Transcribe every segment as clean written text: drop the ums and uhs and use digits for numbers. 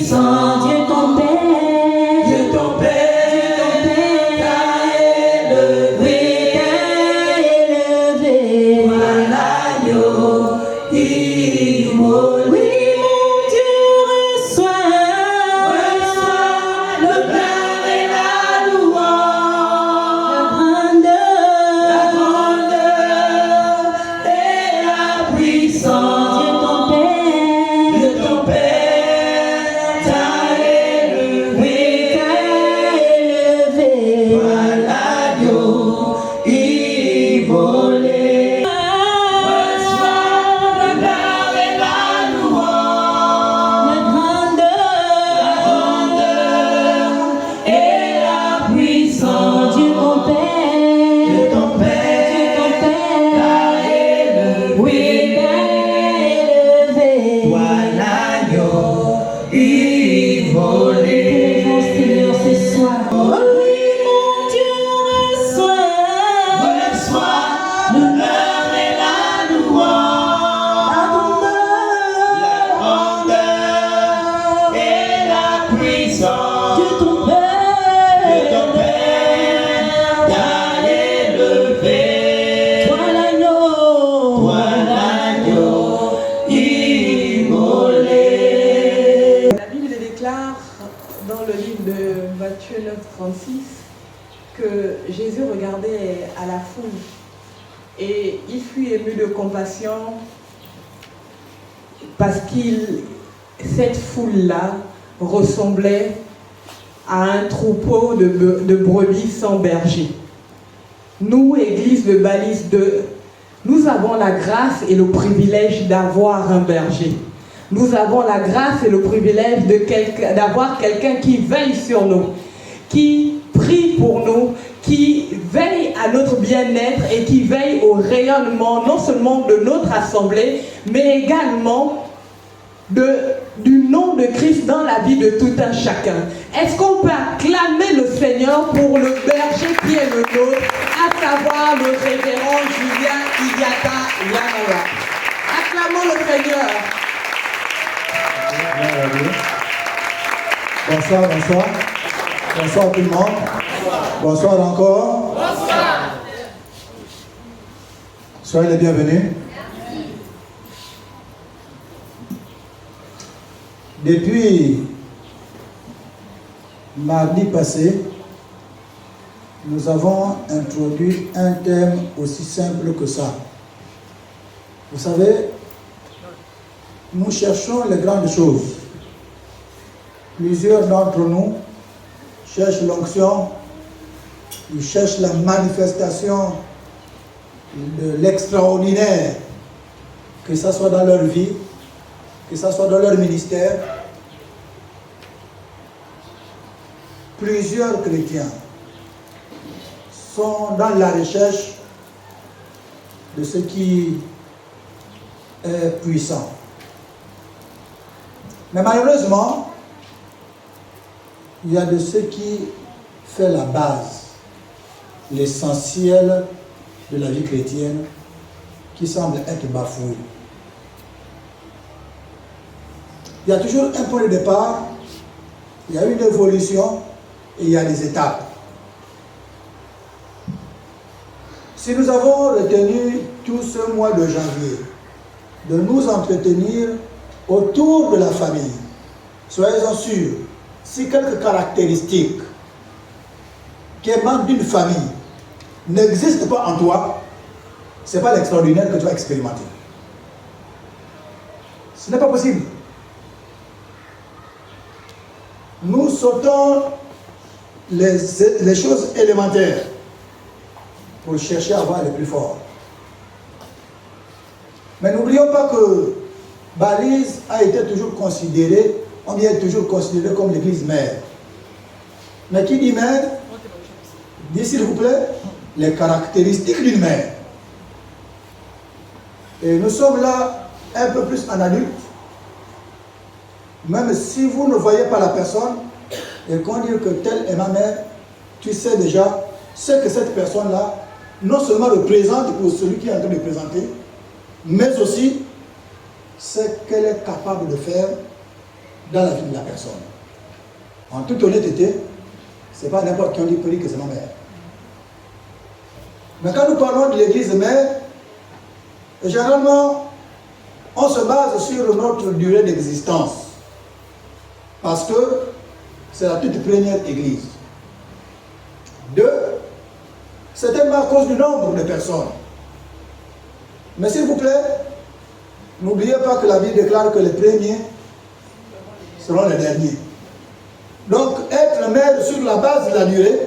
puissant, Dieu ton Père, Dieu ton Père, t'a élevé, voilà l'agneau immolé. Oui, mon Dieu, reçois l'honneur et la louange, la grandeur et la puissance. Dieu ton Père, t'a élevé, voilà l'agneau immolé. Dans le livre de Matthieu 9, 36, que Jésus regardait à la foule et il fut ému de compassion parce que cette foule-là ressemblait à un troupeau de brebis sans berger. Nous, Église de Balise 2, nous avons la grâce et le privilège d'avoir un berger. Nous avons la grâce et le privilège d'avoir quelqu'un qui veille sur nous, qui prie pour nous, qui veille à notre bien-être et qui veille au rayonnement non seulement de notre assemblée, mais également du nom de Christ dans la vie de tout un chacun. Est-ce qu'on peut acclamer le Seigneur pour le berger qui est le nôtre, à savoir le révérend Julien Iyata Yanawa? Acclamons le Seigneur. Bonsoir, bonsoir. Bonsoir tout le monde. Bonsoir encore. Bonsoir. Soyez les bienvenus. Depuis mardi passé, nous avons introduit un thème aussi simple que ça. Vous savez, nous cherchons les grandes choses. Plusieurs d'entre nous cherchent l'onction, ils cherchent la manifestation de l'extraordinaire, que ce soit dans leur vie, que ce soit dans leur ministère. Plusieurs chrétiens sont dans la recherche de ce qui est puissant. Mais malheureusement, il y a de ce qui fait la base, l'essentiel de la vie chrétienne, qui semble être bafoué. Il y a toujours un point de départ, il y a une évolution et il y a des étapes. Si nous avons retenu tout ce mois de janvier de nous entretenir autour de la famille, soyez-en sûrs, si quelques caractéristiques qui émanent d'une famille n'existent pas en toi, ce n'est pas l'extraordinaire que tu vas expérimenter. Ce n'est pas possible. Nous sautons les choses élémentaires pour chercher à avoir les plus forts. Mais n'oublions pas que Balise a été toujours considérée, on y est toujours considéré comme l'église mère. Mais qui dit mère, dit s'il vous plaît, les caractéristiques d'une mère. Et nous sommes là un peu plus en adulte. Même si vous ne voyez pas la personne et qu'on dit que telle est ma mère, tu sais déjà ce que cette personne-là non seulement représente pour celui qui est en train de présenter, mais aussi ce qu'elle est capable de faire dans la vie de la personne. En toute honnêteté, ce n'est pas n'importe qui on dit peut dire que c'est ma mère. Mais quand nous parlons de l'église mère, généralement, on se base sur notre durée d'existence. Parce que c'est la toute première église. 2, c'est tellement à cause du nombre de personnes. Mais s'il vous plaît, n'oubliez pas que la Bible déclare que les premiers seront les derniers. Donc, être mère sur la base de la durée,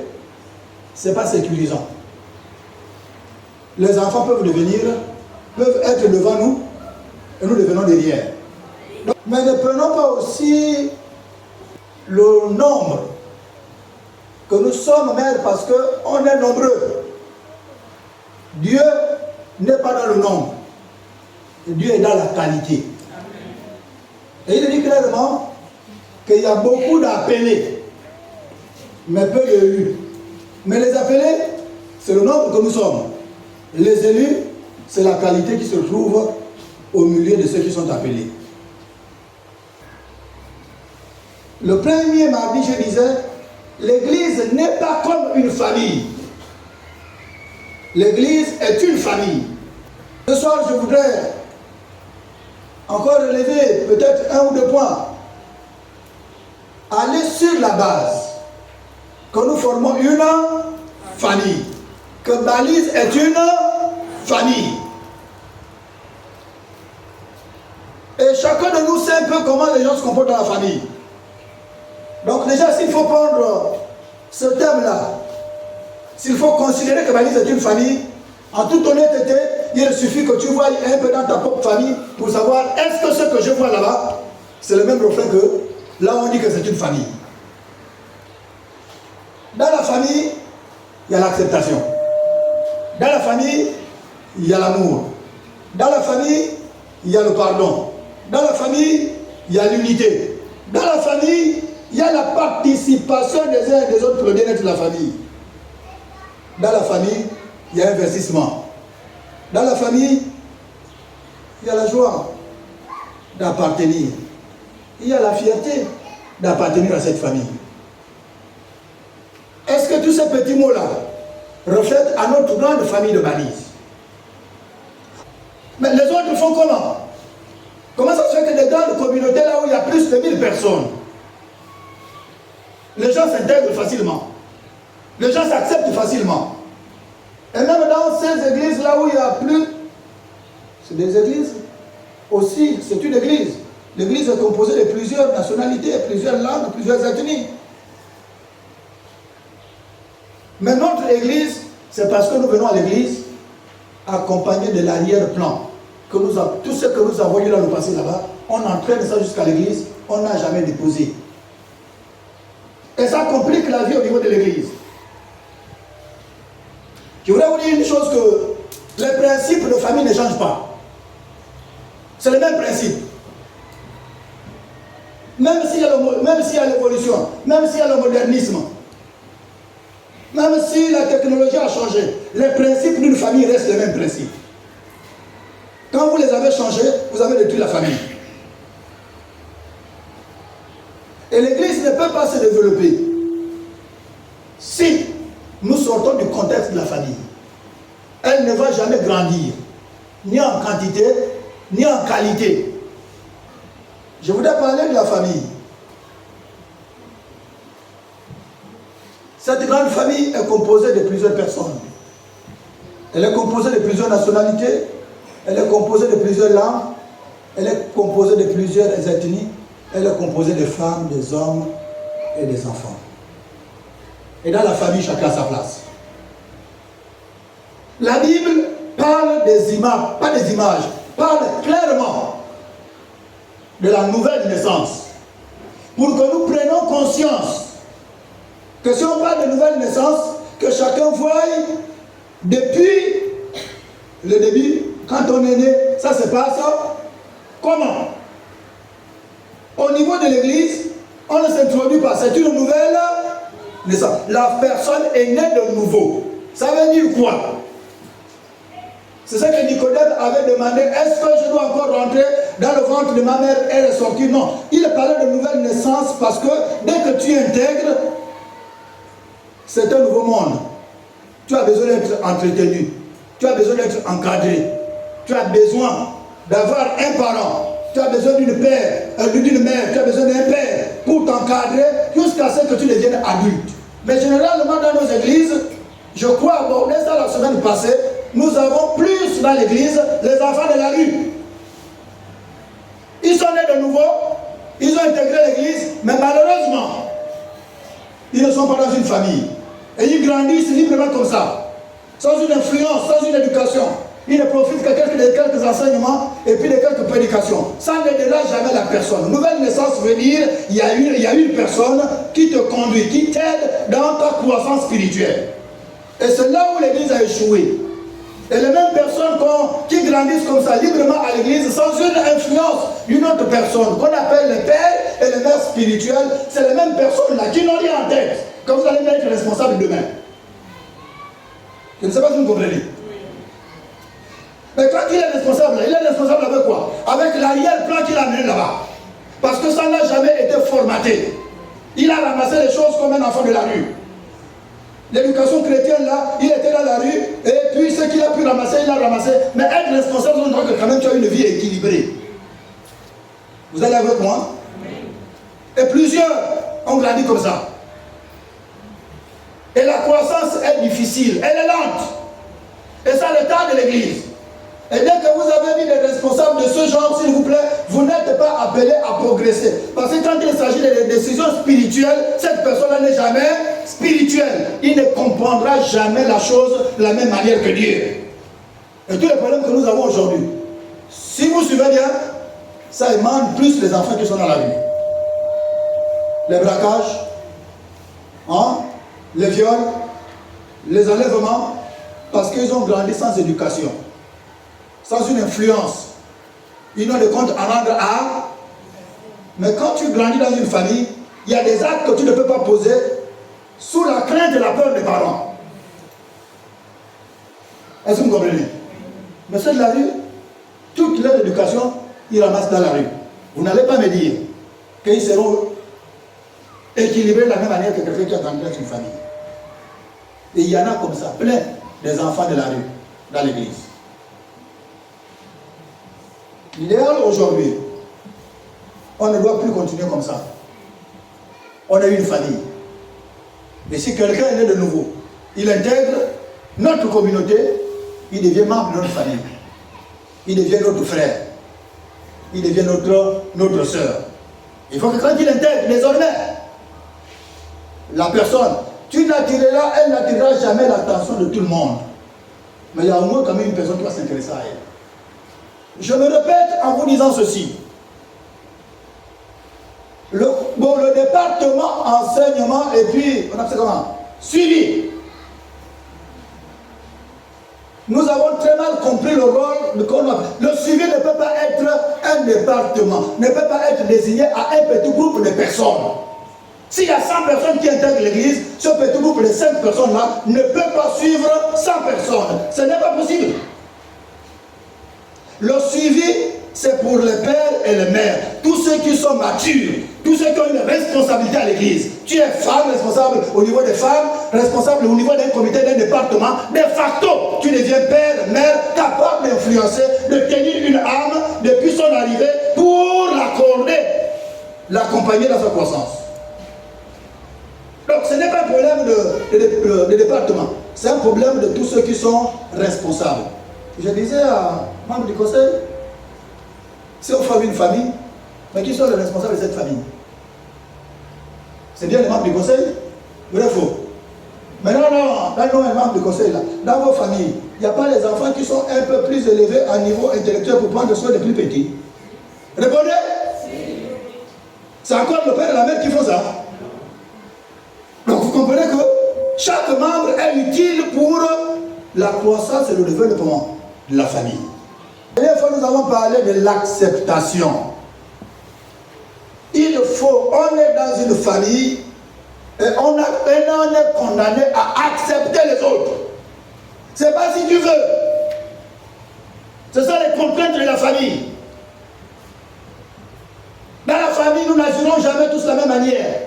ce n'est pas sécurisant. Les enfants peuvent être devant nous, et nous devenons derrière. Donc, mais ne prenons pas aussi le nombre, que nous sommes mères parce qu'on est nombreux. Dieu n'est pas dans le nombre. Dieu est dans la qualité. Et il dit clairement qu'il y a beaucoup d'appelés, mais peu d'élus. Mais les appelés, c'est le nombre que nous sommes. Les élus, c'est la qualité qui se trouve au milieu de ceux qui sont appelés. Le premier mardi, je disais, l'église n'est pas comme une famille. L'église est une famille. Ce soir, je voudrais encore relever peut-être 1 ou 2 points. Aller sur la base que nous formons une famille. Que Balise est une famille. Et chacun de nous sait un peu comment les gens se comportent dans la famille. Donc déjà, s'il faut prendre ce thème-là, s'il faut considérer que Balise est une famille, en toute honnêteté, il suffit que tu vois un peu dans ta propre famille pour savoir est-ce que ce que je vois là-bas, c'est le même reflet que là où on dit que c'est une famille. Dans la famille, il y a l'acceptation. Dans la famille, il y a l'amour. Dans la famille, il y a le pardon. Dans la famille, il y a l'unité. Dans la famille, il y a la participation des uns et des autres pour le bien-être de la famille. Dans la famille, il y a investissement. Dans la famille, il y a la joie d'appartenir. Il y a la fierté d'appartenir à cette famille. Est-ce que tous ces petits mots-là reflètent à notre grande famille de Balise? Mais les autres font comment? Comment ça se fait que des grandes communautés là où il y a plus de 1000 personnes, les gens s'intègrent facilement, les gens s'acceptent facilement? Et même dans ces églises là où il y a plus, c'est des églises aussi, c'est une église. L'église est composée de plusieurs nationalités, plusieurs langues, plusieurs ethnies. Mais notre église, c'est parce que nous venons à l'église accompagnés de l'arrière-plan. Tout ce que nous avons eu dans le passé là-bas, on entraîne ça jusqu'à l'église, on n'a jamais déposé. Et ça complique la vie au niveau de l'église. Je voudrais vous dire une chose, que les principes de famille ne changent pas. C'est le même principe. Même s'il y a l'évolution, même s'il y a le modernisme, même si la technologie a changé, les principes d'une famille restent les mêmes principes. Quand vous les avez changés, vous avez détruit la famille. Et l'église ne peut pas se développer si nous sortons du contexte de la famille. Elle ne va jamais grandir, ni en quantité, ni en qualité. Je voudrais parler de la famille. Cette grande famille est composée de plusieurs personnes. Elle est composée de plusieurs nationalités, elle est composée de plusieurs langues, elle est composée de plusieurs ethnies, elle est composée de femmes, des hommes et des enfants. Et dans la famille, chacun a sa place. La Bible parle des images, pas des images, parle clairement de la nouvelle naissance. Pour que nous prenions conscience que si on parle de nouvelle naissance, que chacun voie depuis le début, quand on est né, ça se passe comment? Au niveau de l'église, on ne s'introduit pas, c'est une nouvelle naissance. La personne est née de nouveau. Ça veut dire quoi? C'est ce que Nicodème avait demandé. Est-ce que je dois encore rentrer dans le ventre de ma mère et ressortir? Non. Il parlait de nouvelle naissance parce que dès que tu intègres, c'est un nouveau monde. Tu as besoin d'être entretenu. Tu as besoin d'être encadré. Tu as besoin d'avoir un parent. Tu as besoin d'une mère. Tu as besoin d'un père pour t'encadrer jusqu'à ce que tu deviennes adulte. Mais généralement dans nos églises, je crois aborder ça la semaine passée, nous avons plus dans l'église les enfants de la rue. Ils sont nés de nouveau, ils ont intégré l'église, mais malheureusement, ils ne sont pas dans une famille. Et ils grandissent librement comme ça, sans une influence, sans une éducation. Ils ne profitent que de quelques enseignements et puis de quelques prédications. Ça n'aidera jamais la personne. Nouvelle naissance veut dire il y a une personne qui te conduit, qui t'aide dans ta croissance spirituelle. Et c'est là où l'église a échoué. Et les mêmes personnes qui grandissent comme ça librement à l'église sans une influence d'une autre personne qu'on appelle les pères et les mères spirituelles, c'est les mêmes personnes là qui n'ont rien en tête que vous allez être responsable demain. Je ne sais pas si vous comprenez. Mais quand il est responsable avec quoi? Avec l'arrière-plan qu'il a amené là-bas. Parce que ça n'a jamais été formaté. Il a ramassé les choses comme un enfant de la rue. L'éducation chrétienne là, il était dans la rue et puis ce qu'il a pu ramasser, il a ramassé. Mais être responsable, on doit que quand même tu as une vie équilibrée. Vous allez avec moi? Et plusieurs ont grandi comme ça. Et la croissance est difficile, elle est lente. Et ça le temps de l'église. Et dès que vous avez mis des responsables de ce genre, s'il vous plaît, vous n'êtes pas appelés à progresser. Parce que quand il s'agit de décisions spirituelles, cette personne-là n'est jamais spirituelle. Il ne comprendra jamais la chose de la même manière que Dieu. Et tous les problèmes que nous avons aujourd'hui, si vous suivez bien, ça émane plus les enfants qui sont dans la rue. Les braquages, les viols, les enlèvements, parce qu'ils ont grandi sans éducation. Sans une influence, ils n'ont de compte à rendre à. Mais quand tu grandis dans une famille, il y a des actes que tu ne peux pas poser sous la crainte et la peur des parents. Est-ce que vous comprenez? Mais ceux de la rue, toute leur éducation, ils ramassent dans la rue. Vous n'allez pas me dire qu'ils seront équilibrés de la même manière que quelqu'un qui a grandi dans une famille. Et il y en a comme ça, plein des enfants de la rue, dans l'église. L'idéal aujourd'hui, on ne doit plus continuer comme ça. On a une famille. Mais si quelqu'un est né de nouveau, il intègre notre communauté, il devient membre de notre famille. Il devient notre frère. Il devient notre soeur. Il faut que quand il intègre, désormais, la personne, elle n'attirera jamais l'attention de tout le monde. Mais il y a au moins quand même une personne qui va s'intéresser à elle. Je me répète en vous disant ceci. Le département enseignement et puis, on appelle ça comment? Suivi. Nous avons très mal compris le rôle de qu'on a. Le suivi ne peut pas être un département, ne peut pas être désigné à un petit groupe de personnes. S'il y a 100 personnes qui intègrent l'église, ce petit groupe de 5 personnes-là ne peut pas suivre 100 personnes. Ce n'est pas possible. Le suivi, c'est pour les pères et les mères. Tous ceux qui sont matures, tous ceux qui ont une responsabilité à l'église. Tu es femme, responsable au niveau des femmes, responsable au niveau d'un comité, d'un département. De facto, tu deviens père, mère, capable d'influencer, de tenir une âme depuis son arrivée pour l'accorder, l'accompagner dans sa croissance. Donc ce n'est pas un problème de département, c'est un problème de tous ceux qui sont responsables. Je disais à membre du conseil, si on forme une famille, mais qui sont les responsables de cette famille? C'est bien les membres du conseil? Vrai ou faux? Mais non, dans les membres du conseil, là, dans vos familles, il n'y a pas les enfants qui sont un peu plus élevés à niveau intellectuel pour prendre soin des plus petits? Répondez? C'est encore le père et la mère qui font ça. Donc vous comprenez que chaque membre est utile pour la croissance et le développement de la famille. La dernière fois, nous avons parlé de l'acceptation. On est dans une famille et on est condamné à accepter les autres. C'est pas si tu veux. Ce sont les contraintes de la famille. Dans la famille, nous n'agirons jamais tous de la même manière.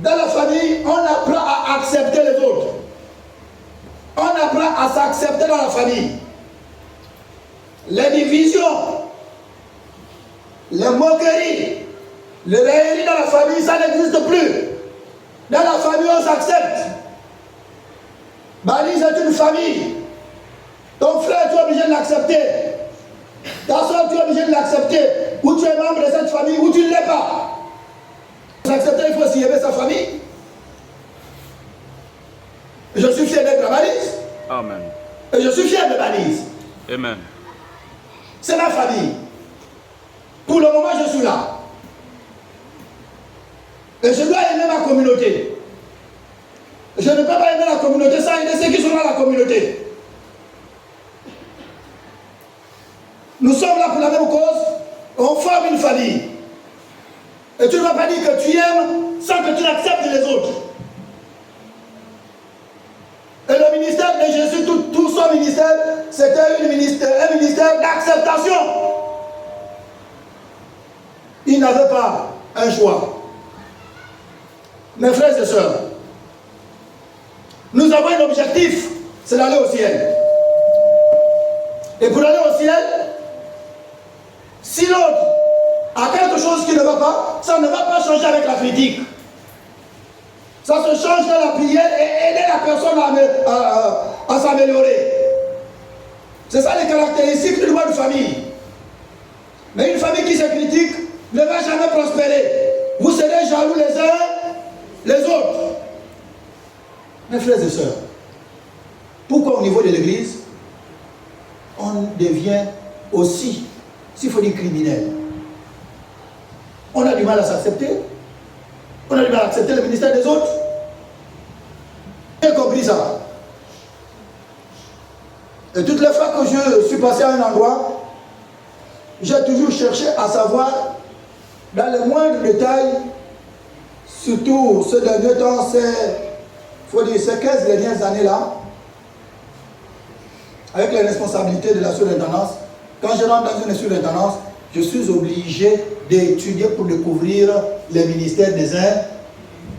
Dans la famille, on apprend à accepter les autres. On apprend à s'accepter dans la famille. Les divisions, les moqueries, les railleries dans la famille, ça n'existe plus. Dans la famille, on s'accepte. Balise est une famille. Ton frère, tu es obligé de l'accepter. Ta soeur, tu es obligé de l'accepter. Ou tu es membre de cette famille, ou tu ne l'es pas. Pour s'accepter, il faut aussi aimer sa famille. Je suis fier d'être à Balise. Amen. Et je suis fier de Balise. Amen. C'est ma famille. Pour le moment, je suis là. Et je dois aimer ma communauté. Je ne peux pas aimer la communauté sans aimer ceux qui sont dans la communauté. Nous sommes là pour la même cause. On forme une famille. Et tu ne vas pas dire que tu aimes sans que tu acceptes les autres. Et le ministère de Jésus, tout son ministère, c'était un ministère d'acceptation. Il n'avait pas un choix. Mes frères et sœurs, nous avons un objectif, c'est d'aller au ciel. Et pour aller au ciel, si l'autre a quelque chose qui ne va pas, ça ne va pas changer avec la critique. Ça se change dans la prière et aider la personne à s'améliorer. C'est ça les caractéristiques d'une bonne famille. Mais une famille qui se critique ne va jamais prospérer. Vous serez jaloux les uns les autres. Mes frères et sœurs, pourquoi au niveau de l'église, on devient aussi, s'il faut dire, criminel? On a du mal à s'accepter. On a du mal à accepter le ministère des autres. J'ai compris ça. Et toutes les fois que je suis passé à un endroit, j'ai toujours cherché à savoir, dans les moindres détails, surtout ce dernier temps, ces 15 dernières années-là, avec les responsabilités de la surintendance, quand je rentre dans une surintendance, je suis obligé d'étudier pour découvrir les ministères des uns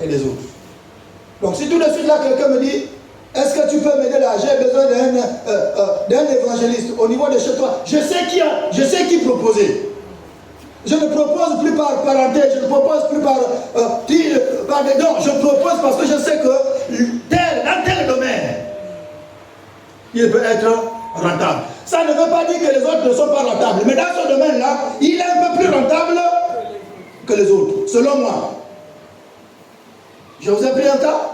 et des autres. Donc si tout de suite là quelqu'un me dit, est-ce que tu peux m'aider là, j'ai besoin d'un évangéliste au niveau de chez toi, je sais qui proposer. Je ne propose plus par parenté, je ne propose plus par dedans, je propose parce que je sais que dans tel domaine, il peut être rentable. Ça ne veut pas dire que les autres ne sont pas rentables, mais dans ce domaine-là, il est un peu plus rentable que les autres, selon moi. Je vous ai pris un cas,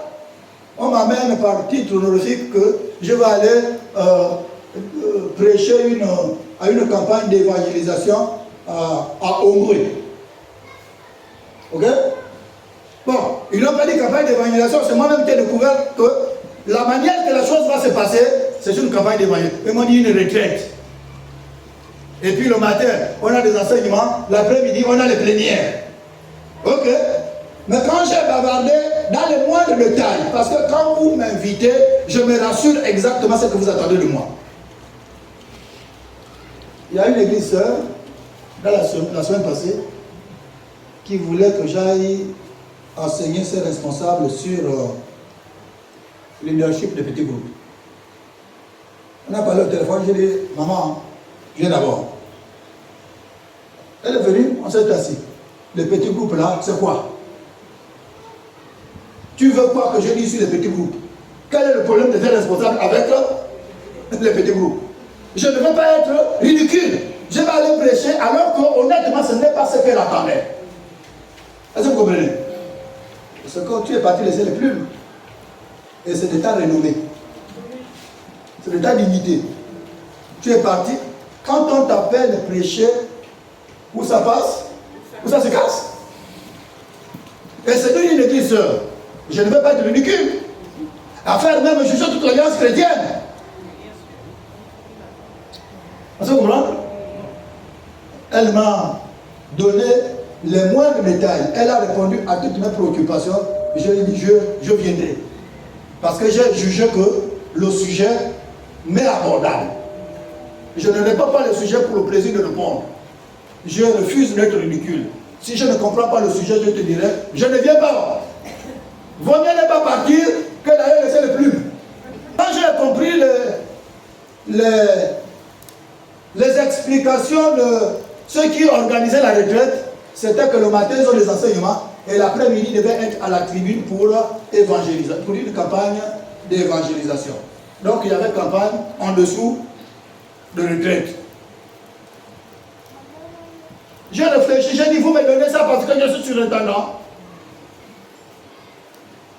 on m'amène par titre honorifique que je vais aller prêcher à une campagne d'évangélisation à Hongrie. Ok? Bon, ils n'ont pas dit campagne d'évangélisation, c'est moi-même qui ai découvert que la manière que la chose va se passer, c'est une campagne d'évangélisation. Ils m'ont dit une retraite. Et puis le matin, on a des enseignements, l'après-midi, on a les plénières. Ok? Mais quand j'ai bavardé dans les moindres détails, parce que quand vous m'invitez, je me rassure exactement ce que vous attendez de moi. Il y a une église sœur, la semaine passée, qui voulait que j'aille enseigner ses responsables sur le leadership de petits groupes. On a parlé au téléphone, j'ai dit, maman, viens d'abord. Elle est venue, on s'est assis. Les petits groupes là, c'est quoi? Tu veux quoi que je dise sur les petits groupes? Quel est le problème de faire responsable avec les petits groupes? Je ne veux pas être ridicule. Je vais aller prêcher alors qu'honnêtement, ce n'est pas ce qu'elle attendait. Est-ce que vous comprenez? Parce que quand tu es parti laisser les plumes, et c'est de ta renommée, c'est de ta dignité. Tu es parti, quand on t'appelle prêcher, où ça passe, où ça se casse. Et c'est une église sœur. Je ne veux pas être ridicule. À faire même juger toute l'alliance chrétienne. Est-ce que vous comprenez? Elle m'a donné les moindres détails. Elle a répondu à toutes mes préoccupations. Je lui ai dit, je viendrai. Parce que j'ai jugé que le sujet mais abordable. Je ne réponds pas le sujet pour le plaisir de répondre. Je refuse d'être ridicule. Si je ne comprends pas le sujet, je te dirai, je ne viens pas. Vaut mieux ne pas partir que d'aller laisser le plume. Quand j'ai compris les explications de ceux qui organisaient la retraite, c'était que le matin, ils ont des enseignements et l'après-midi, ils devaient être à la tribune pour évangéliser, pour une campagne d'évangélisation. Donc, il y avait campagne en dessous de retraite. J'ai réfléchi, j'ai dit, vous me donnez ça parce que je suis surintendant.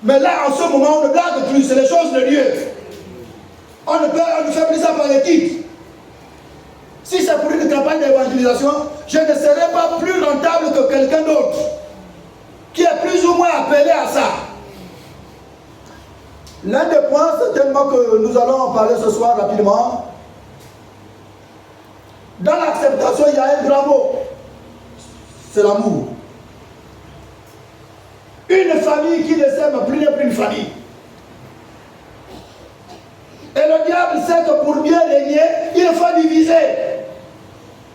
Mais là, en ce moment, on ne blague plus, c'est les choses de Dieu. On ne fait plus ça par les titres. Si c'est pour une campagne d'évangélisation, je ne serai pas plus rentable que quelqu'un d'autre qui est plus ou moins appelé à ça. L'un des points, certainement que nous allons en parler ce soir rapidement. Dans l'acceptation, il y a un grand mot. C'est l'amour. Une famille qui ne s'aime plus n'est plus une famille. Et le diable sait que pour bien régner, il faut diviser.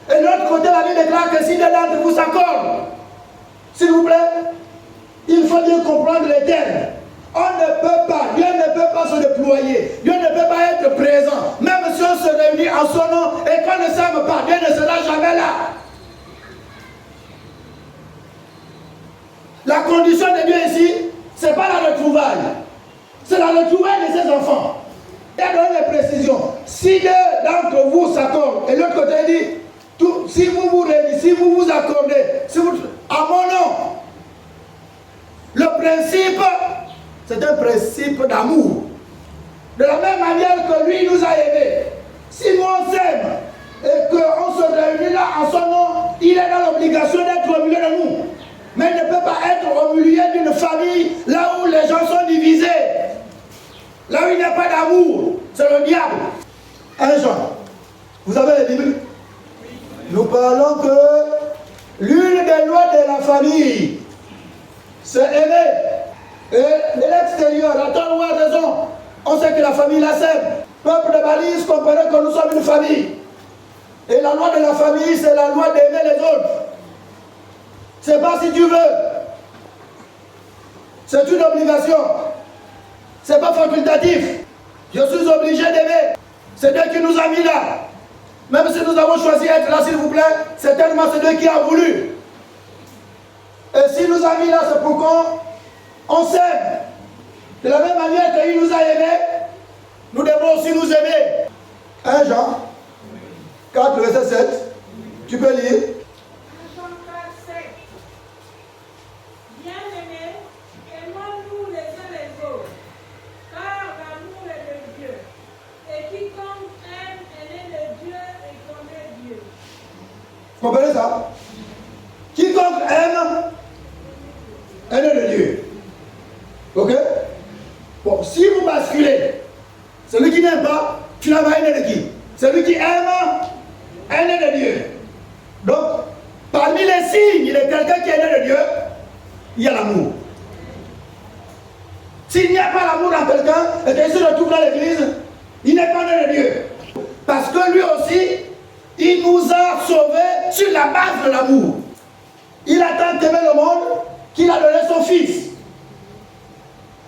Et de l'autre côté, la Bible déclare que si l'un d'entre vous s'accorde, s'il vous plaît, il faut bien comprendre les termes. On ne peut pas, Dieu ne peut pas se déployer, Dieu ne peut pas être présent. Même si on se réunit en son nom et qu'on ne s'aime pas, Dieu ne sera jamais là. La condition de Dieu ici, ce n'est pas la retrouvaille. C'est la retrouvaille de ses enfants. Il a donné les précisions. Si deux d'entre vous s'accordent, et l'autre côté dit, si vous vous réunissez, si vous vous accordez, à mon nom, le principe, c'est un principe d'amour. De la même manière que lui nous a aimés. Si nous on s'aime et qu'on se réunit là en son nom, il est dans l'obligation d'être au milieu de nous. Mais il ne peut pas être au milieu d'une famille là où les gens sont divisés. Là où il n'y a pas d'amour. C'est le diable. 1 Jean. Vous avez la Bible? Nous parlons que l'une des lois de la famille, c'est aimer. Et de l'extérieur, à tort ou à raison, on sait que la famille la s'aime. Peuple de balise, comprenez que nous sommes une famille. Et la loi de la famille, c'est la loi d'aimer les autres. C'est pas si tu veux. C'est une obligation. C'est pas facultatif. Je suis obligé d'aimer. C'est Dieu qui nous a mis là. Même si nous avons choisi d'être là, s'il vous plaît, c'est tellement c'est Dieu qui a voulu. Et s'il nous a mis là, c'est pour qu'on s'aime. De la même manière qu'il nous a aimés, nous devons aussi nous aimer. 1 Jean 4, verset 7. Tu peux lire. Bien-aimés, aimons-nous les uns les autres, car l'amour est de Dieu. Et quiconque aime est né de Dieu et connaît Dieu. Vous comprenez ça? Quiconque aime est né de Dieu. Ok? Bon, si vous basculez, celui qui n'aime pas, finalement est né de qui? Celui qui aime est né de Dieu. Donc, parmi les signes de quelqu'un qui est né de Dieu, il y a l'amour. S'il n'y a pas l'amour dans quelqu'un et qu'il se retrouve dans l'église, il n'est pas né de Dieu. Parce que lui aussi, il nous a sauvés sur la base de l'amour. Il a tant aimé le monde qu'il a donné son fils.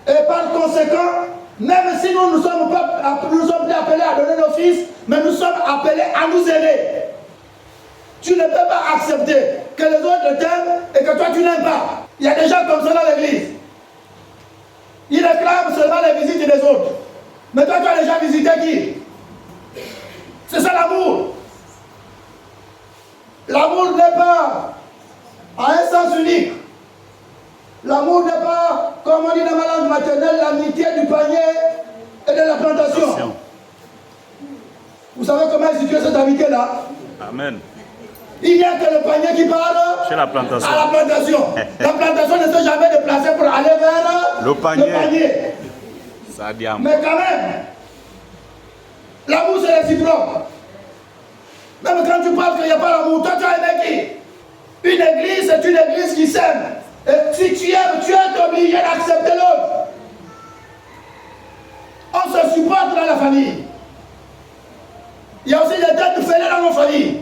Et par conséquent, même si nous ne sommes pas appelés à donner nos fils, mais nous sommes appelés à nous aimer. Tu ne peux pas accepter que les autres t'aiment et que toi tu n'aimes pas. Il y a des gens comme ça dans l'église. Ils réclament seulement les visites des autres. Mais toi tu as déjà visité qui? C'est ça l'amour. L'amour n'est pas à un sens unique. L'amour n'est pas, comme on dit dans ma langue maternelle, l'amitié du panier et de la plantation. Vous savez comment est située cette amitié-là? Amen. Il n'y a que le panier qui parle C'est la plantation. à la plantation. La plantation ne s'est jamais déplacée pour aller vers Le panier. Ça dit Mais quand même, l'amour c'est réciproque. Même quand tu parles qu'il n'y a pas l'amour, toi tu as aimé qui? Une église, c'est une église qui s'aime. Et si tu aimes, tu es obligé d'accepter l'autre. On se supporte dans la famille. Il y a aussi des têtes de fêlés dans nos familles.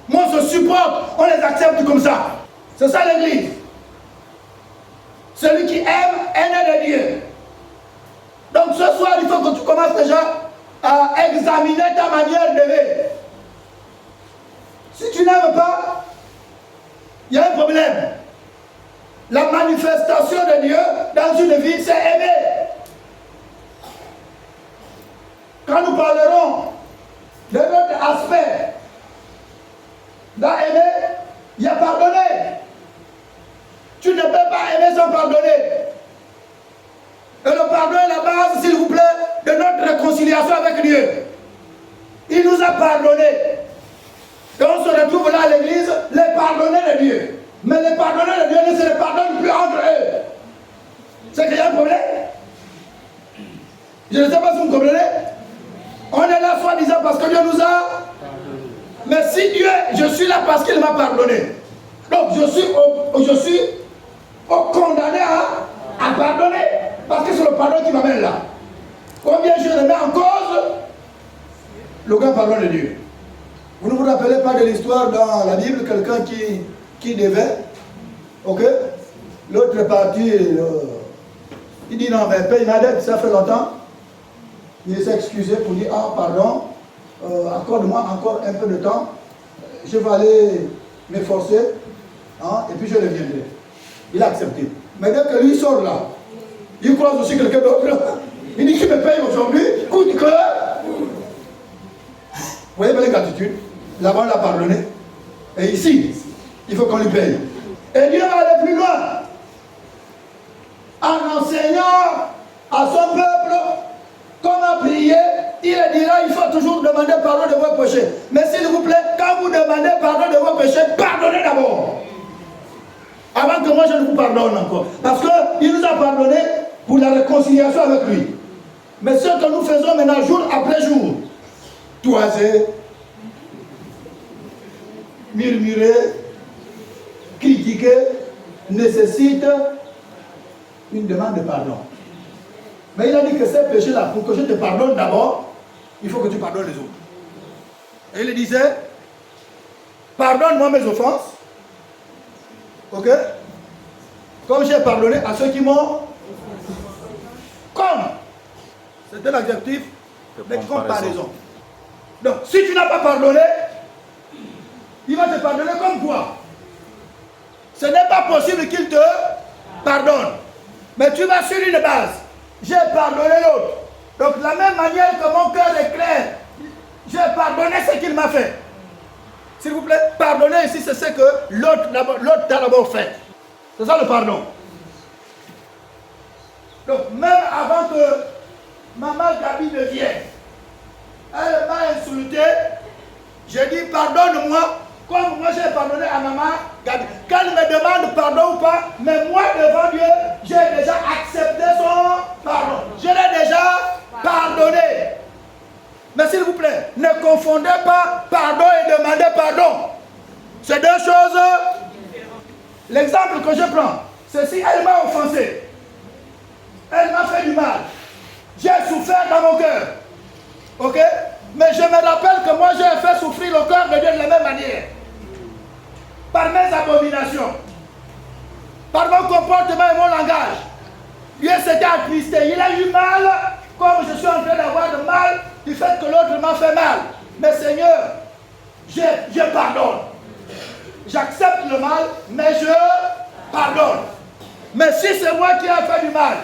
Moi, on se supporte, on les accepte comme ça. C'est ça l'église. Celui qui aime est né de Dieu. Donc ce soir, il faut que tu commences déjà à examiner ta manière d'aimer. Si tu n'aimes pas, il y a un problème. La manifestation de Dieu dans une vie, c'est aimer. Quand nous parlerons de notre aspect d'aimer, il y a pardonner. Tu ne peux pas aimer sans pardonner. Et le pardon est la base, s'il vous plaît, de notre réconciliation avec Dieu. Il nous a pardonné. Et on se retrouve là à l'église, les pardonnés de Dieu. Mais les pardonnés de Dieu ne se les pardonnent plus entre eux. C'est qu'il y a un problème. Je ne sais pas si vous comprenez. On est là soi-disant parce que Dieu nous a. Mais si Dieu, je suis là parce qu'il m'a pardonné. Donc je suis condamné à pardonner. Parce que c'est le pardon qui m'amène là. Combien je le mets en cause, le grand pardon de Dieu. Vous ne vous rappelez pas de l'histoire dans la Bible, quelqu'un qui devait, ok? L'autre est parti, il dit non, mais paye ma dette, ça fait longtemps. Il s'est excusé pour dire, ah pardon, accorde-moi encore un peu de temps, je vais aller m'efforcer, hein, et puis je reviendrai. Il a accepté. Mais dès que lui sort là, il croise aussi quelqu'un d'autre. Il dit qu'il me paye aujourd'hui, coûte que. Vous voyez bien les gratitudes. Là-bas, on l'a pardonné. Et ici, il faut qu'on lui paye. Et Dieu va aller plus loin. En enseignant à son peuple comment prier, il dira il faut toujours demander pardon de vos péchés. Mais s'il vous plaît, quand vous demandez pardon de vos péchés, pardonnez d'abord. Avant que moi je ne vous pardonne encore. Parce qu'il nous a pardonné pour la réconciliation avec lui. Mais ce que nous faisons maintenant jour après jour, toiser, murmurer, critiquer, nécessite une demande de pardon. Mais il a dit que ces péchés-là, pour que je te pardonne d'abord, il faut que tu pardonnes les autres. Et il disait, pardonne-moi mes offenses, ok? Comme j'ai pardonné à ceux qui m'ont... Comme. C'est un adjectif de comparaison. Donc, si tu n'as pas pardonné, il va te pardonner comme toi. Ce n'est pas possible qu'il te pardonne. Mais tu vas sur une base. J'ai pardonné l'autre. Donc, de la même manière que mon cœur est clair, j'ai pardonné ce qu'il m'a fait. S'il vous plaît, pardonner ici, c'est ce que l'autre t'a d'abord fait. C'est ça le pardon. Donc, même avant que maman Gabi ne vienne, elle m'a insulté. J'ai dit pardonne-moi, comme moi j'ai pardonné à maman Gabi. Qu'elle me demande pardon ou pas, mais moi devant Dieu, j'ai déjà accepté son pardon. Je l'ai déjà pardonné. Mais s'il vous plaît, ne confondez pas pardon et demander pardon. C'est deux choses. L'exemple que je prends, c'est si elle m'a offensé. Elle m'a fait du mal. J'ai souffert dans mon cœur. Ok? Mais je me rappelle que moi j'ai fait souffrir le cœur de Dieu de la même manière. Par mes abominations. Par mon comportement et mon langage. Dieu s'était attristé. Il a eu mal, comme je suis en train d'avoir de mal, du fait que l'autre m'a fait mal. Mais Seigneur, je pardonne. J'accepte le mal, mais je pardonne. Mais si c'est moi qui ai fait du mal,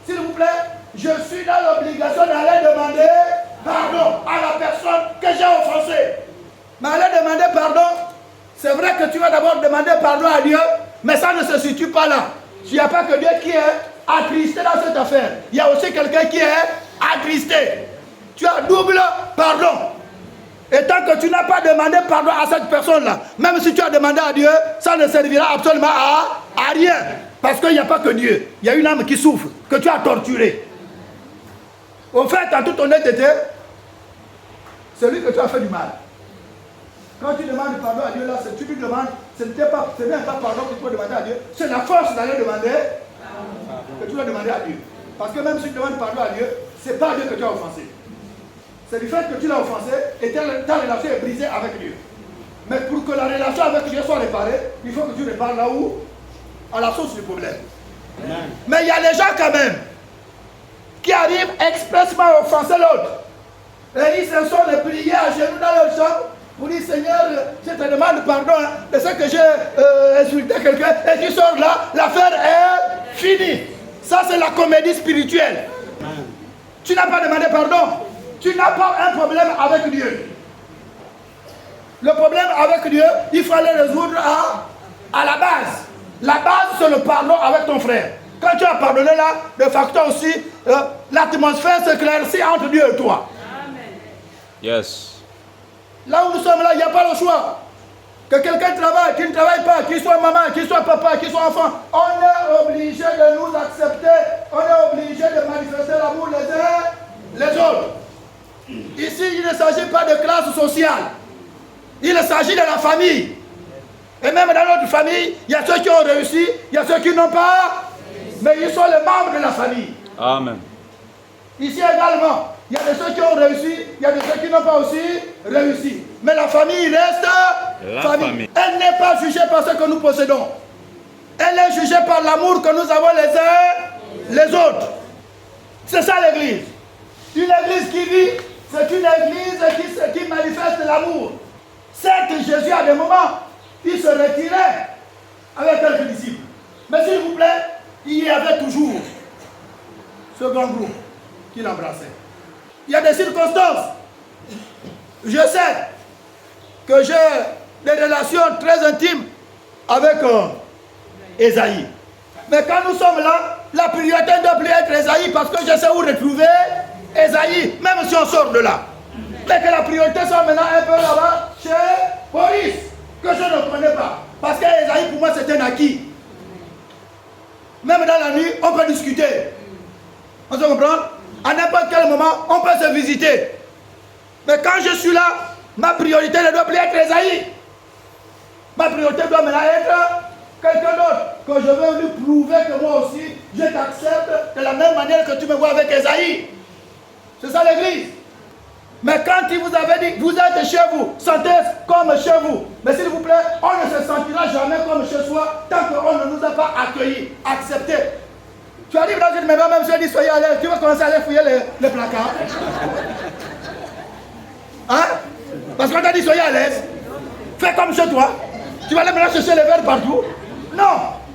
s'il vous plaît, je suis dans l'obligation d'aller demander pardon à la personne que j'ai offensée. Mais aller demander pardon, c'est vrai que tu vas d'abord demander pardon à Dieu, mais ça ne se situe pas là. Il n'y a pas que Dieu qui est attristé dans cette affaire. Il y a aussi quelqu'un qui est attristé. Tu as double pardon. Et tant que tu n'as pas demandé pardon à cette personne-là, même si tu as demandé à Dieu, ça ne servira absolument à rien. Parce qu'il n'y a pas que Dieu. Il y a une âme qui souffre, que tu as torturée. Au fait, en toute honnêteté, c'est lui que tu as fait du mal. Quand tu demandes pardon à Dieu, là, tu lui demandes, ce n'est même pas pardon que tu peux demander à Dieu, c'est la force d'aller demander que tu dois demander à Dieu. Parce que même si tu demandes pardon à Dieu, ce n'est pas Dieu que tu as offensé. c'est du fait que tu l'as offensé et ta relation est brisée avec Dieu. Mais pour que la relation avec Dieu soit réparée, il faut que tu répares là où? À la source du problème. Mais il y a des gens quand même qui arrivent expressement à offenser l'autre. Et ils se sont de prier à genoux dans leur chambre pour dire Seigneur, je te demande pardon de ce que j'ai insulté quelqu'un. Et tu sors là, l'affaire est finie. Ça c'est la comédie spirituelle. Tu n'as pas demandé pardon. Tu n'as pas un problème avec Dieu. Le problème avec Dieu, il faut le résoudre à la base. La base, c'est le pardon avec ton frère. Quand tu as pardonné là, de facto aussi, l'atmosphère s'éclaircit entre Dieu et toi. Amen. Yes. Là où nous sommes là, il n'y a pas le choix. Que quelqu'un travaille, qu'il ne travaille pas, qu'il soit maman, qu'il soit papa, qu'il soit enfant, on est obligé de nous accepter. On est obligé de manifester l'amour les uns les autres. Ici, il ne s'agit pas de classe sociale. Il s'agit de la famille. Et même dans notre famille, il y a ceux qui ont réussi, il y a ceux qui n'ont pas, mais ils sont les membres de la famille. Amen. Ici également, il y a de ceux qui ont réussi, il y a de ceux qui n'ont pas aussi réussi. Mais la famille reste La famille. Elle n'est pas jugée par ce que nous possédons. Elle est jugée par l'amour que nous avons les uns les autres. C'est ça l'église. Une église qui vit, c'est une église qui manifeste l'amour. Certes, Jésus à des moments, il se retirait avec quelques disciples. Mais s'il vous plaît, il y avait toujours ce grand groupe qui l'embrassait. Il y a des circonstances. Je sais que j'ai des relations très intimes avec Esaïe. Mais quand nous sommes là, la priorité doit plus être Esaïe parce que je sais où retrouver Esaïe, même si on sort de là. Mais que la priorité soit maintenant un peu là-bas chez Boris, que je ne connais pas. Parce qu'Esaïe pour moi c'est un acquis. Même dans la nuit, on peut discuter. On se comprend? À n'importe quel moment, on peut se visiter. Mais quand je suis là, ma priorité ne doit plus être Esaïe. Ma priorité doit maintenant être quelqu'un d'autre. Que je veux lui prouver que moi aussi, je t'accepte de la même manière que tu me vois avec Esaïe. C'est ça l'église. Mais quand il vous avait dit, vous êtes chez vous, sentez comme chez vous. Mais s'il vous plaît, on ne se sentira jamais comme chez soi tant qu'on ne nous a pas accueillis, acceptés. Tu arrives dans une maison, même si on dit soyez à l'aise, tu vas commencer à aller fouiller les placards. Hein? Parce qu'on t'a dit soyez à l'aise. Fais comme chez toi. Tu vas aller maintenant chercher les verres partout. Non,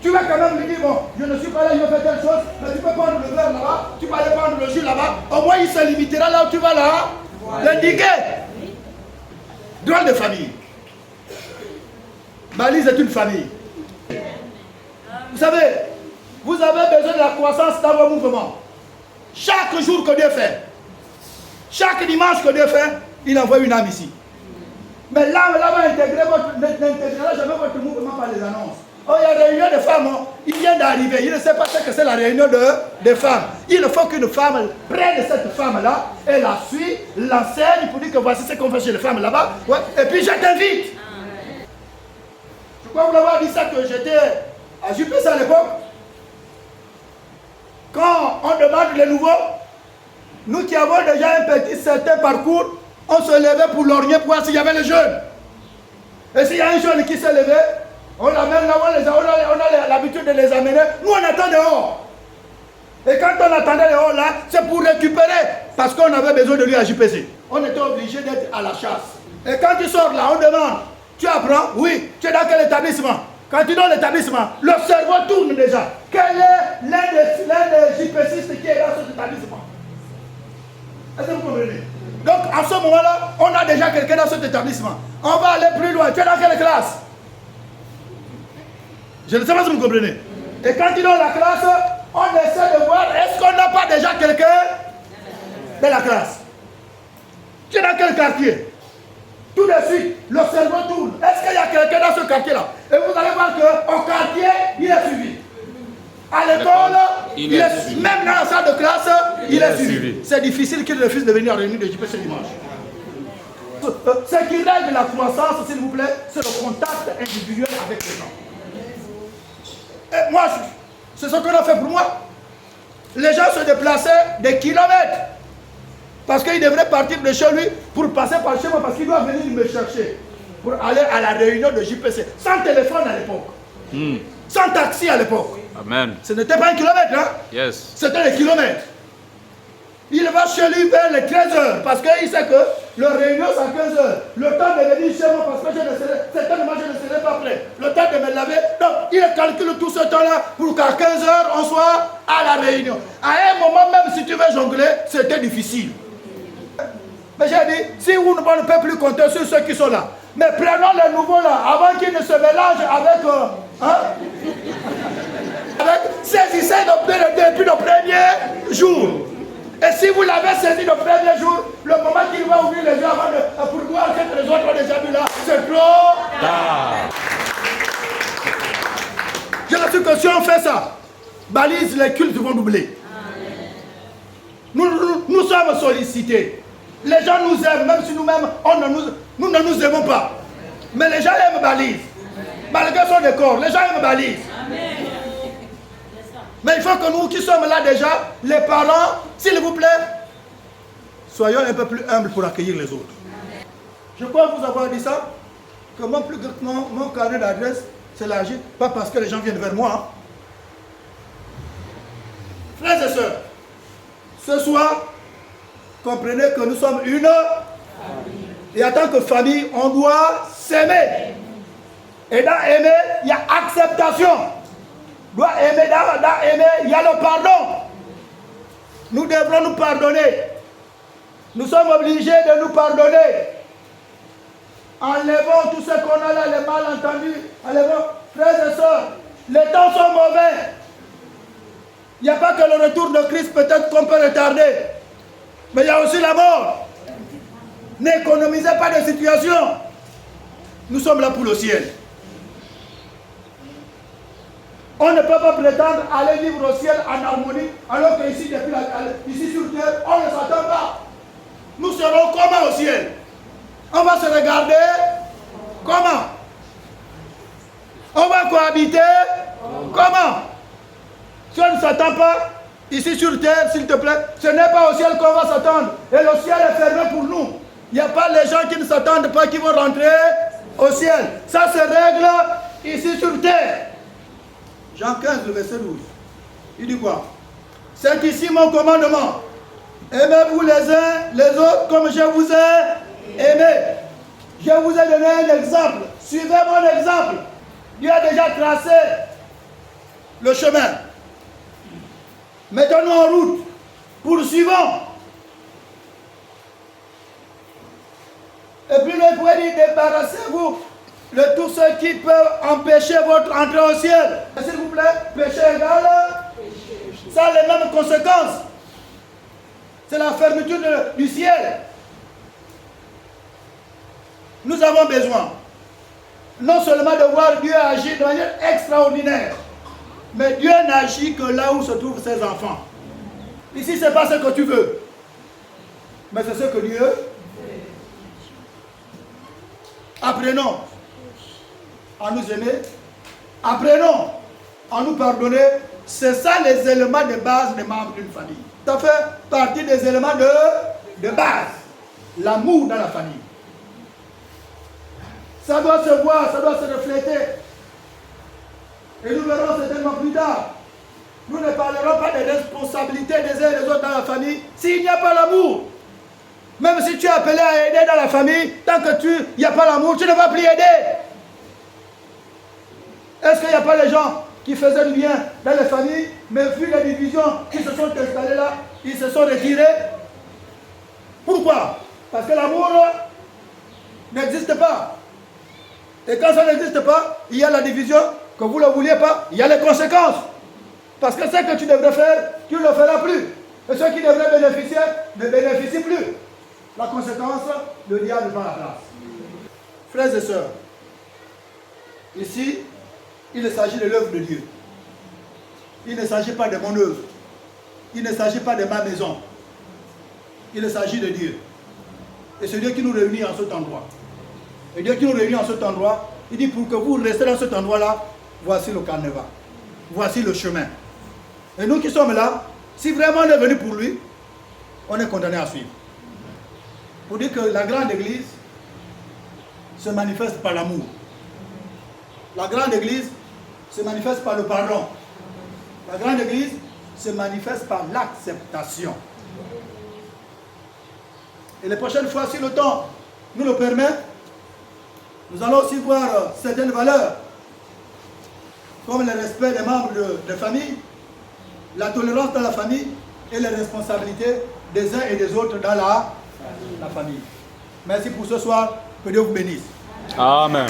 tu vas quand même lui dire, bon, je ne suis pas là, je vais faire telle chose, mais tu peux prendre le verre là-bas, tu vas aller prendre le jus là-bas. Au moins il se limitera là où tu vas là. L'indiquer. Drôle de famille. Balise est une famille. Vous savez, vous avez besoin de la croissance dans vos mouvements. Chaque jour que Dieu fait, chaque dimanche que Dieu fait, il envoie une âme ici. Mais l'âme là-bas n'intégrera jamais votre mouvement par les annonces. Oh, il y a une réunion de femmes, il vient d'arriver, il ne sait pas ce que c'est la réunion de femmes. Il faut qu'une femme prenne cette femme-là et la suit, l'enseigne pour dire que voici ce qu'on fait chez les femmes là-bas. Ouais. Et puis je t'invite. Je crois vous l'avoir dit ça que j'étais à JPC à l'époque. Quand on demande les nouveaux, nous qui avons déjà un petit certain parcours, on se levait pour lorgner pour voir s'il y avait les jeunes. Et s'il y a un jeune qui s'est levé, on l'amène là, on a l'habitude de les amener. Nous, on attend dehors. Et quand on attendait dehors là, c'est pour récupérer. Parce qu'on avait besoin de lui à JPC. On était obligé d'être à la chasse. Et quand tu sors là, on demande, tu apprends? Oui. Tu es dans quel établissement? Quand tu es dans l'établissement, le cerveau tourne déjà. Quel est l'un des JPCistes qui est dans cet établissement? Est-ce que vous comprenez? Donc, à ce moment-là, on a déjà quelqu'un dans cet établissement. On va aller plus loin. Tu es dans quelle classe? Je ne sais pas si vous comprenez. Et quand tu es dans la classe, on essaie de voir est-ce qu'on n'a pas déjà quelqu'un dans la classe. Tu es dans quel quartier? Tout de suite, le cerveau tourne. Est-ce qu'il y a quelqu'un dans ce quartier-là? Et vous allez voir qu'au quartier, il est suivi. À l'école, il est suivi. Même dans la salle de classe, il est suivi. C'est difficile qu'il refuse de venir à la réunion de JP ce dimanche. Ce qui règle la croissance, s'il vous plaît, c'est le contact individuel avec les gens. Et moi, c'est ce qu'on a fait pour moi. Les gens se déplaçaient des kilomètres Parce qu'il devrait partir de chez lui pour passer par chez moi, parce qu'il doit venir me chercher pour aller à la réunion de JPC. Sans téléphone à l'époque. Sans taxi à l'époque. Amen. Ce n'était pas un kilomètre, hein? Yes. C'était des kilomètres. Il va chez lui vers les 15h parce qu'il sait que le réunion c'est à 15h. Le temps de venir chez moi parce que certainement je ne serai pas prêt. Le temps de me laver. Donc il calcule tout ce temps-là pour qu'à 15h on soit à la réunion. À un moment même si tu veux jongler, c'était difficile. Mais j'ai dit, si vous ne pouvez plus compter sur ceux qui sont là, mais prenons les nouveaux là, avant qu'ils ne se mélangent avec saisissez depuis le premier jour. Et si vous l'avez saisi le premier jour, le moment qu'il va ouvrir les yeux avant de pour voir que les autres ont déjà vu là, c'est trop tard. Je l'assure que si on fait ça, balise, les cultes vont doubler. Nous sommes sollicités. Les gens nous aiment, même si nous-mêmes, nous ne nous aimons pas. Mais les gens aiment balise. Malgré son décor, les gens aiment balise. Mais il faut que nous qui sommes là déjà, les parents, s'il vous plaît, soyons un peu plus humbles pour accueillir les autres. Je crois vous avoir dit ça, que mon carnet d'adresse s'élargit, pas parce que les gens viennent vers moi. Frères et sœurs, ce soir, comprenez que nous sommes une famille. Et en tant que famille, on doit s'aimer. Et dans aimer, il y a acceptation. Doit aimer, dans aimer, il y a le pardon. Nous devrons nous pardonner. Nous sommes obligés de nous pardonner. Enlevons tout ce qu'on a là, les malentendus. Enlevons, frères et sœurs, les temps sont mauvais. Il n'y a pas que le retour de Christ peut-être qu'on peut retarder. Mais il y a aussi la mort. N'économisez pas de situation. Nous sommes là pour le ciel. On ne peut pas prétendre aller vivre au ciel en harmonie, alors qu'ici, ici sur terre, on ne s'attend pas. Nous serons comment au ciel? On va se regarder comment? On va cohabiter comment? Si on ne s'attend pas, ici sur terre, s'il te plaît, ce n'est pas au ciel qu'on va s'attendre. Et le ciel est fermé pour nous. Il n'y a pas les gens qui ne s'attendent pas qui vont rentrer au ciel. Ça se règle ici sur terre. Jean 15, le verset 12. Il dit quoi? C'est ici mon commandement. Aimez-vous les uns les autres comme je vous ai aimé. Je vous ai donné un exemple. Suivez mon exemple. Dieu a déjà tracé le chemin. Mettons-nous en route. Poursuivons. Et puis il pourrait dire, débarrassez-vous de tout ce qui peut empêcher votre entrée au ciel. S'il vous plaît, péché égal, ça a les mêmes conséquences. C'est la fermeture du ciel. Nous avons besoin non seulement de voir Dieu agir de manière extraordinaire, mais Dieu n'agit que là où se trouvent ses enfants. Ici, ce n'est pas ce que tu veux, mais c'est ce que Dieu veut. Apprenons à nous aimer, apprenons à nous pardonner. C'est ça les éléments de base des membres d'une famille. Ça fait partie des éléments de base. L'amour dans la famille. Ça doit se voir, ça doit se refléter. Et nous verrons certainement plus tard. Nous ne parlerons pas des responsabilités des uns et des autres dans la famille s'il n'y a pas l'amour. Même si tu es appelé à aider dans la famille, tant que il n'y a pas l'amour, tu ne vas plus aider. Est-ce qu'il n'y a pas les gens qui faisaient du bien dans les familles, mais vu les divisions qui se sont installées là, ils se sont retirés? Pourquoi? Parce que l'amour n'existe pas. Et quand ça n'existe pas, il y a la division, que vous ne le vouliez pas, il y a les conséquences. Parce que ce que tu devrais faire, tu ne le feras plus. Et ceux qui devraient bénéficier ne bénéficient plus. La conséquence, le diable prend la place. Frères et sœurs, ici, il s'agit de l'œuvre de Dieu. Il ne s'agit pas de mon œuvre. Il ne s'agit pas de ma maison. Il s'agit de Dieu. Et c'est Dieu qui nous réunit en cet endroit. Et Dieu qui nous réunit en cet endroit, il dit pour que vous restez dans cet endroit-là, voici le carnaval. Voici le chemin. Et nous qui sommes là, si vraiment on est venu pour lui, on est condamné à suivre. pour dire que la grande église se manifeste par l'amour. La grande église se manifeste par le pardon. La grande église se manifeste par l'acceptation. Et les prochaines fois, si le temps nous le permet, nous allons aussi voir certaines valeurs, comme le respect des membres de famille, la tolérance dans la famille et les responsabilités des uns et des autres dans la famille. Merci pour ce soir. Que Dieu vous bénisse. Amen.